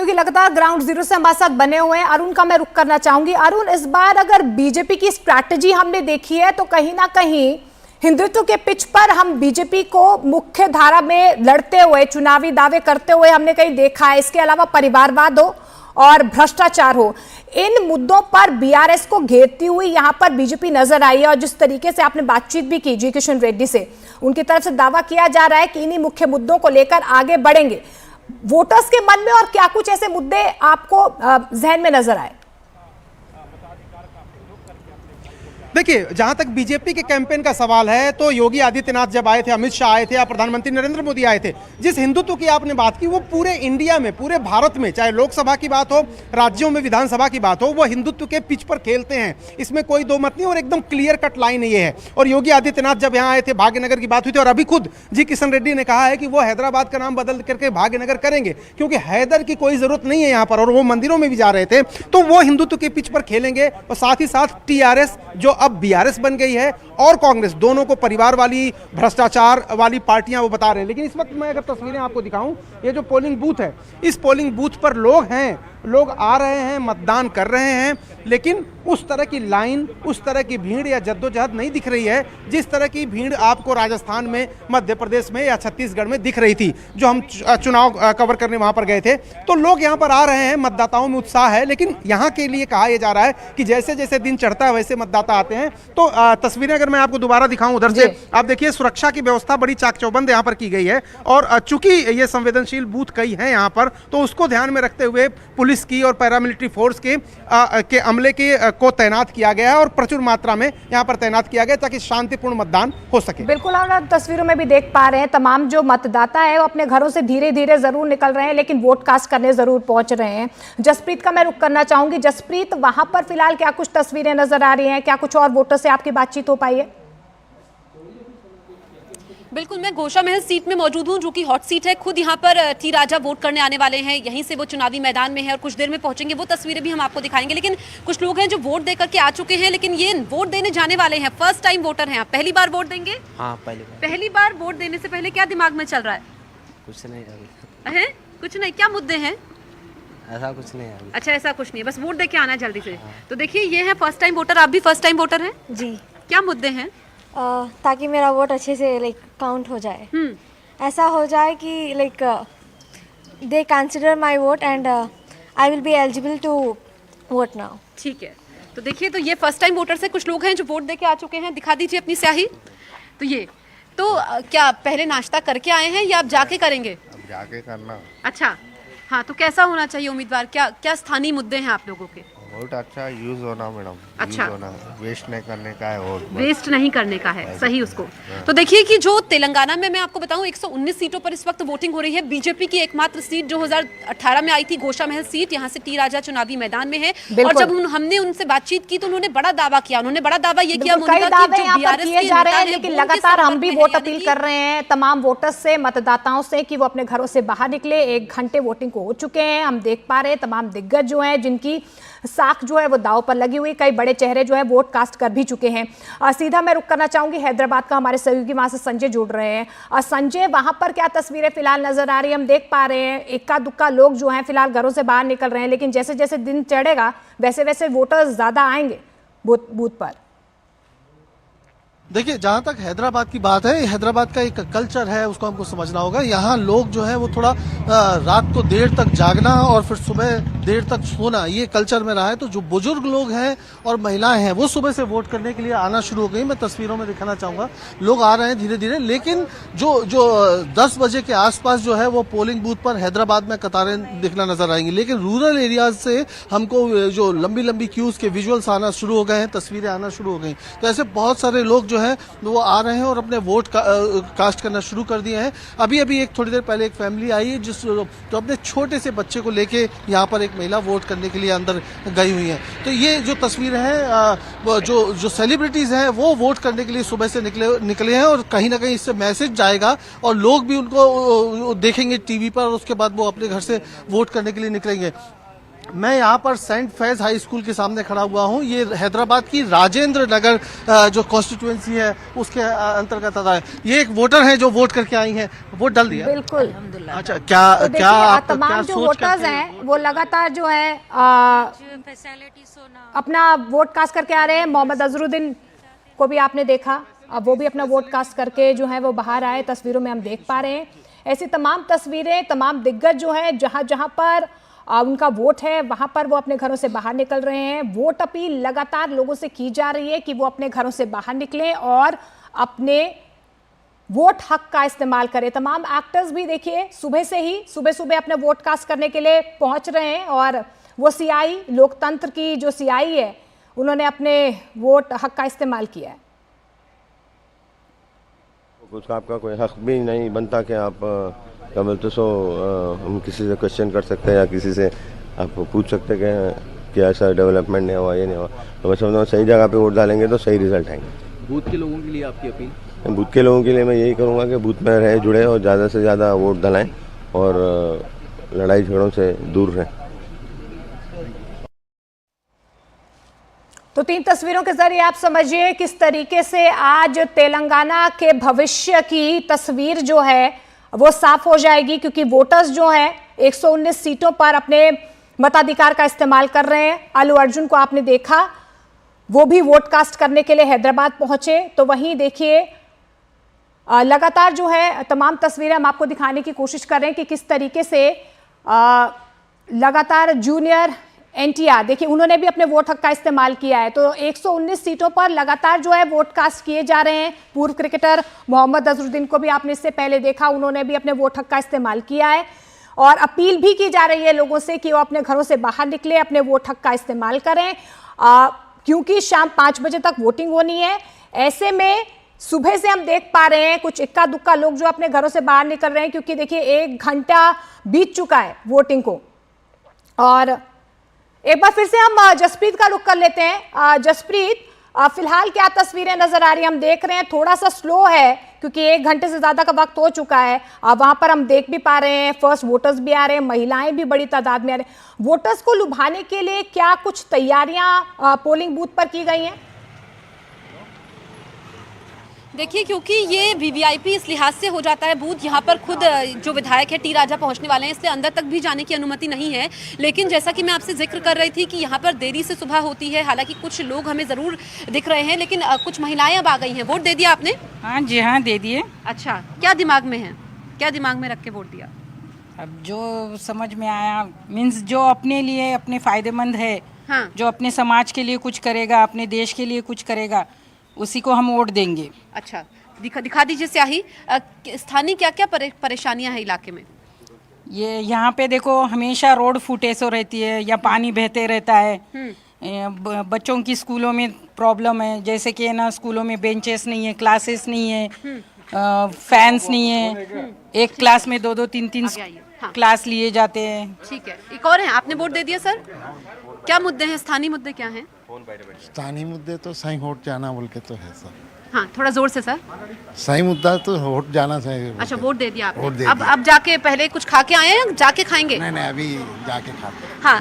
क्योंकि लगातार ground zero से हमारे साथ बने हुए हैं। अरुण का मैं रुख करना चाहूंगी। अरुण, इस बार अगर बीजेपी की स्ट्रैटेजी हमने देखी है तो कहीं ना कहीं हिंदुत्व के पिच पर हम बीजेपी को मुख्य धारा में लड़ते हुए, चुनावी दावे करते हुए हमने कहीं देखा है। इसके अलावा परिवारवाद हो और भ्रष्टाचार हो, इन मुद्दों पर बीआरएस को घेरती हुई यहां पर बीजेपी नजर आई है। और जिस तरीके से आपने बातचीत भी की जी किशन रेड्डी से, उनकी तरफ से दावा किया जा रहा है कि इन्हीं मुख्य मुद्दों को लेकर आगे बढ़ेंगे। वोटर्स के मन में और क्या कुछ ऐसे मुद्दे आपको जहन में नजर आए? देखिए, जहां तक बीजेपी के कैंपेन का सवाल है तो योगी आदित्यनाथ जब आए थे, अमित शाह आए थे या प्रधानमंत्री नरेंद्र मोदी आए थे, जिस हिंदुत्व की आपने बात की वो पूरे इंडिया में, पूरे भारत में, चाहे लोकसभा की बात हो, राज्यों में विधानसभा की बात हो, वो हिंदुत्व के पिच पर खेलते हैं। इसमें कोई दो मत नहीं और एकदम क्लियर कट लाइन ये है। और योगी आदित्यनाथ जब यहाँ आए थे, भाग्यनगर की बात हुई थी और अभी खुद जी किशन रेड्डी ने कहा है कि वो हैदराबाद का नाम बदल करके भाग्यनगर करेंगे क्योंकि हैदर की कोई जरूरत नहीं है यहाँ पर। और वो मंदिरों में भी जा रहे थे, तो वो हिंदुत्व के पिच पर खेलेंगे। और साथ ही साथ टीआरएस जो अब बीआरएस बन गई है और कांग्रेस, दोनों को परिवार वाली, भ्रष्टाचार वाली पार्टियां वो बता रहे हैं। लेकिन इस वक्त मैं अगर तस्वीरें आपको दिखाऊं, ये जो पोलिंग बूथ है, इस पोलिंग बूथ पर लोग हैं, लोग आ रहे हैं, मतदान कर रहे हैं, लेकिन उस तरह की लाइन, उस तरह की भीड़ या जद्दोजहद नहीं दिख रही है जिस तरह की भीड़ आपको राजस्थान में, मध्य प्रदेश में या छत्तीसगढ़ में दिख रही थी जो हम चुनाव कवर करने वहां पर गए थे। तो लोग यहां पर आ रहे हैं, मतदाताओं में उत्साह है, लेकिन यहां के लिए कहा यह जा रहा है कि जैसे जैसे दिन चढ़ता है वैसे मतदाता आते हैं। तो तस्वीरें अगर मैं आपको दोबारा दिखाऊं उधर से, आप देखिए सुरक्षा की व्यवस्था बड़ी चाक चौबंद यहाँ पर की गई है। और चूंकि ये संवेदनशील बूथ कई हैं यहाँ पर, तो उसको ध्यान में रखते हुए पुलिस की और पैरामिलिट्री फोर्स के अमले को तैनात किया गया है और प्रचुर मात्रा में यहाँ पर तैनात किया गया ताकि शांतिपूर्ण मतदान हो सके। बिल्कुल, आप तस्वीरों में भी देख पा रहे हैं तमाम जो मतदाता है वो अपने घरों से धीरे धीरे जरूर निकल रहे हैं, लेकिन वोट कास्ट करने जरूर पहुंच रहे हैं। जसप्रीत का मैं रुख करना चाहूंगी। जसप्रीत, वहां पर फिलहाल क्या कुछ तस्वीरें नजर आ रही हैं? क्या कुछ और वोटर से आपकी बातचीत हो पाई है? बिल्कुल, मैं घोषा महल सीट में मौजूद हूं जो कि हॉट सीट है। खुद यहां पर टी राजा वोट करने आने वाले हैं, यहीं से वो चुनावी मैदान में है और कुछ देर में पहुंचेंगे। वो तस्वीरें भी हम आपको दिखाएंगे। लेकिन कुछ लोग हैं जो वोट दे करके आ चुके हैं, लेकिन ये वोट देने जाने वाले हैं, फर्स्ट टाइम वोटर हैं। आप पहली बार वोट देंगे? हाँ, पहली बार वोट देने से पहले क्या दिमाग में चल रहा है? कुछ नहीं है, कुछ नहीं। क्या मुद्दे हैं? ऐसा कुछ नहीं है। अच्छा, ऐसा कुछ नहीं है, बस वोट दे के आना है जल्दी से। तो देखिए, ये है फर्स्ट टाइम वोटर। आप भी फर्स्ट टाइम वोटर हैं जी। क्या मुद्दे हैं? ताकि मेरा वोट अच्छे से काउंट हो जाए। ऐसा हो जाए कि they consider my vote and I will be eligible to vote now. ठीक है, तो देखिए, तो ये फर्स्ट टाइम वोटर से कुछ लोग हैं जो वोट दे के आ चुके हैं। दिखा दीजिए अपनी स्याही। तो ये तो क्या पहले नाश्ता करके आए हैं या आप जाके करेंगे? अब जाके करना। अच्छा, हाँ, तो कैसा होना चाहिए उम्मीदवार? क्या क्या स्थानीय मुद्दे हैं आप लोगों के? वोट अच्छा यूज होना मैडम। अच्छा, वेस्ट नहीं करने का है वोट। वेस्ट नहीं करने का है, सही उसको। तो देखिए कि जो तेलंगाना में मैं आपको बताऊं 119 सीटों पर इस वक्त वोटिंग हो रही है। बीजेपी की एकमात्र सीट 2018 में आई थी, घोषा महल सीट, यहाँ से टी राजा चुनावी मैदान में है। और जब हमने उनसे बातचीत की तो उन्होंने बड़ा दावा किया। उन्होंने बड़ा दावा ये किया लेकिन लगातार हम भी वोट अपील कर रहे हैं तमाम वोटर्स से, मतदाताओं से कि वो अपने घरों से बाहर निकले। 1 घंटे वोटिंग को हो चुके हैं। हम देख पा रहे हैं तमाम दिग्गज जो हैं जिनकी साख जो है वो दाव पर लगी हुई, कई बड़े चेहरे जो है वोट कास्ट कर भी चुके हैं। सीधा मैं रुक करना चाहूंगी हैदराबाद का, हमारे सहयोगी वहां से संजय जुड़ रहे हैं। संजय, वहां पर क्या तस्वीरें फिलहाल नजर आ रही है? हम देख पा रहे हैं इक्का दुक्का लोग जो हैं फिलहाल घरों से बाहर निकल रहे हैं, लेकिन जैसे जैसे दिन चढ़ेगा वैसे वैसे वोटर्स ज्यादा आएंगे बूथ पर। देखिए, जहाँ तक हैदराबाद की बात है, हैदराबाद का एक कल्चर है, उसको हमको समझना होगा। यहाँ लोग जो है वो थोड़ा रात को देर तक जागना और फिर सुबह देर तक सोना, ये कल्चर में रहा है। तो जो बुजुर्ग लोग हैं और महिलाएं हैं वो सुबह से वोट करने के लिए आना शुरू हो गई। मैं तस्वीरों में दिखाना चाहूंगा, लोग आ रहे हैं धीरे धीरे। लेकिन जो 10 बजे के आसपास जो है वो पोलिंग बूथ पर हैदराबाद में कतारें दिखना नजर आएंगी। लेकिन रूरल एरियाज से हमको जो लंबी लंबी क्यूज के विजुअल्स आना शुरू हो गए हैं, तस्वीरें आना शुरू हो गई। तो ऐसे बहुत सारे लोग जो है वो आ रहे हैं और अपने वोट कास्ट करना शुरू कर दिए हैं। अभी एक थोड़ी देर पहले एक फैमिली आई है जो अपने छोटे से बच्चे को लेके यहाँ पर एक महिला वोट करने के लिए अंदर गई हुई है। तो ये जो तस्वीरें हैं, जो सेलिब्रिटीज हैं वो वोट करने के लिए सुबह से निकले हैं और कहीं ना कहीं इससे मैसेज जाएगा और लोग भी उनको देखेंगे टीवी पर और उसके बाद वो अपने घर से वोट करने के लिए निकलेंगे। मैं यहाँ पर सेंट फैज हाई स्कूल के सामने खड़ा हुआ हूँ। ये हैदराबाद की राजेंद्र नगर जो कॉन्स्टिट्यूएंसी है उसके अंतर्गत आता है। ये एक वोटर है जो वोट करके आई हैं, वोट डाल दिया। बिल्कुल। अच्छा, क्या तो देखिए, क्या आप तमाम क्या जो सोच वोटर्स करके हैं वो लगातार जो है अपना वोट कास्ट करके आ रहे हैं। मोहम्मद अजहरुद्दीन को भी आपने देखा, अब वो भी अपना वोट कास्ट करके जो है वो बाहर आए, तस्वीरों में हम देख पा रहे हैं। ऐसी तमाम तस्वीरें, तमाम दिग्गज जो हैं जहां जहां पर उनका वोट है वहां पर वो अपने घरों से बाहर निकल रहे हैं। वोट अपील लगातार लोगों से की जा रही है कि वो अपने घरों से बाहर निकलें और अपने वोट हक का इस्तेमाल करें। तमाम एक्टर्स भी देखिए सुबह सुबह अपने वोट कास्ट करने के लिए पहुंच रहे हैं और वो सीआई, लोकतंत्र की जो सीआई है, उन्होंने अपने वोट हक का इस्तेमाल किया है। कुछ आपका कोई हक भी नहीं बनता कि आप क्या बोलते सो हम किसी से क्वेश्चन कर सकते हैं या किसी से आप पूछ सकते हैं कि ऐसा डेवलपमेंट नहीं हुआ, ये नहीं हुआ। तो मैं समझता हूँ सही जगह पे वोट डालेंगे तो सही रिजल्ट आएंगे। बूथ के लोगों के लिए आपकी अपील? बूथ के लोगों के लिए मैं यही करूँगा कि बूथ में रहे जुड़े और ज़्यादा से ज़्यादा वोट डलाएं और लड़ाई झगड़ों से दूर रहें। तो 3 तस्वीरों के जरिए आप समझिए किस तरीके से आज तेलंगाना के भविष्य की तस्वीर जो है वो साफ हो जाएगी, क्योंकि वोटर्स जो हैं 119 सीटों पर अपने मताधिकार का इस्तेमाल कर रहे हैं। अल्लू अर्जुन को आपने देखा, वो भी वोट कास्ट करने के लिए हैदराबाद पहुंचे। तो वहीं देखिए लगातार जो है तमाम तस्वीरें हम आपको दिखाने की कोशिश कर रहे हैं कि किस तरीके से लगातार जूनियर एनटीआर, देखिए उन्होंने भी अपने वोट हक का इस्तेमाल किया है। तो 119 सीटों पर लगातार जो है वोट कास्ट किए जा रहे हैं। पूर्व क्रिकेटर मोहम्मद अजहरुद्दीन को भी आपने इससे पहले देखा, उन्होंने भी अपने वोट हक का इस्तेमाल किया है और अपील भी की जा रही है लोगों से कि वो अपने घरों से बाहर निकले, अपने वोट हक का इस्तेमाल करें, क्योंकि शाम 5 बजे तक वोटिंग होनी है। ऐसे में सुबह से हम देख पा रहे हैं कुछ इक्का दुक्का लोग जो अपने घरों से बाहर निकल रहे हैं, क्योंकि देखिए 1 घंटा बीत चुका है वोटिंग को। और एक बार फिर से हम जसप्रीत का रुख कर लेते हैं। जसप्रीत, फिलहाल क्या तस्वीरें नजर आ रही हैं? हम देख रहे हैं थोड़ा सा स्लो है क्योंकि 1 घंटे से ज्यादा का वक्त हो चुका है। वहां पर हम देख भी पा रहे हैं फर्स्ट वोटर्स भी आ रहे हैं, महिलाएं भी बड़ी तादाद में आ रहे हैं। वोटर्स को लुभाने के लिए क्या कुछ तैयारियां पोलिंग बूथ पर की गई हैं? देखिए, क्योंकि ये वीवीआईपी इस लिहाज से हो जाता है बूथ, यहाँ पर खुद जो विधायक है टी राजा पहुँचने वाले हैं, इसलिए अंदर तक भी जाने की अनुमति नहीं है। लेकिन जैसा कि मैं आपसे जिक्र कर रही थी कि यहाँ पर देरी से सुबह होती है, हालांकि कुछ लोग हमें ज़रूर दिख रहे हैं, लेकिन कुछ महिलाएं अब आ गई हैं। वोट दे दिया आपने? हाँ जी, हाँ दे दिए। अच्छा, क्या दिमाग में है, क्या दिमाग में रख के वोट दिया? अब जो समझ में आया, मीन्स जो अपने लिए अपने फ़ायदेमंद है, हाँ, जो अपने समाज के लिए कुछ करेगा, अपने देश के लिए कुछ करेगा, उसी को हम वोट देंगे। अच्छा, दिखा दीजिए स्याही। स्थानीय क्या क्या परेशानियां हैं इलाके में? ये यहाँ पे देखो हमेशा रोड फुटेसो रहती है या पानी बहते रहता है। बच्चों की स्कूलों में प्रॉब्लम है, जैसे कि ना स्कूलों में बेंचेस नहीं है, क्लासेस नहीं है, फैंस नहीं है, एक क्लास में 2-2 3-3 हाँ, क्लास लिए जाते हैं। ठीक है, एक और है, आपने वोट दे दिया सर? क्या मुद्दे हैं, स्थानीय मुद्दे क्या हैं? स्थानीय मुद्दे तो सही वोट जाना बोल के तो है सर। हाँ, थोड़ा जोर से सर। सही मुद्दा तो वोट जाना चाहिए। अच्छा, वोट दे दिया आपने। वोट दे अब जाके पहले कुछ खा के आए हैं, जाके खाएंगे? नहीं, अभी जाके खाते। हाँ।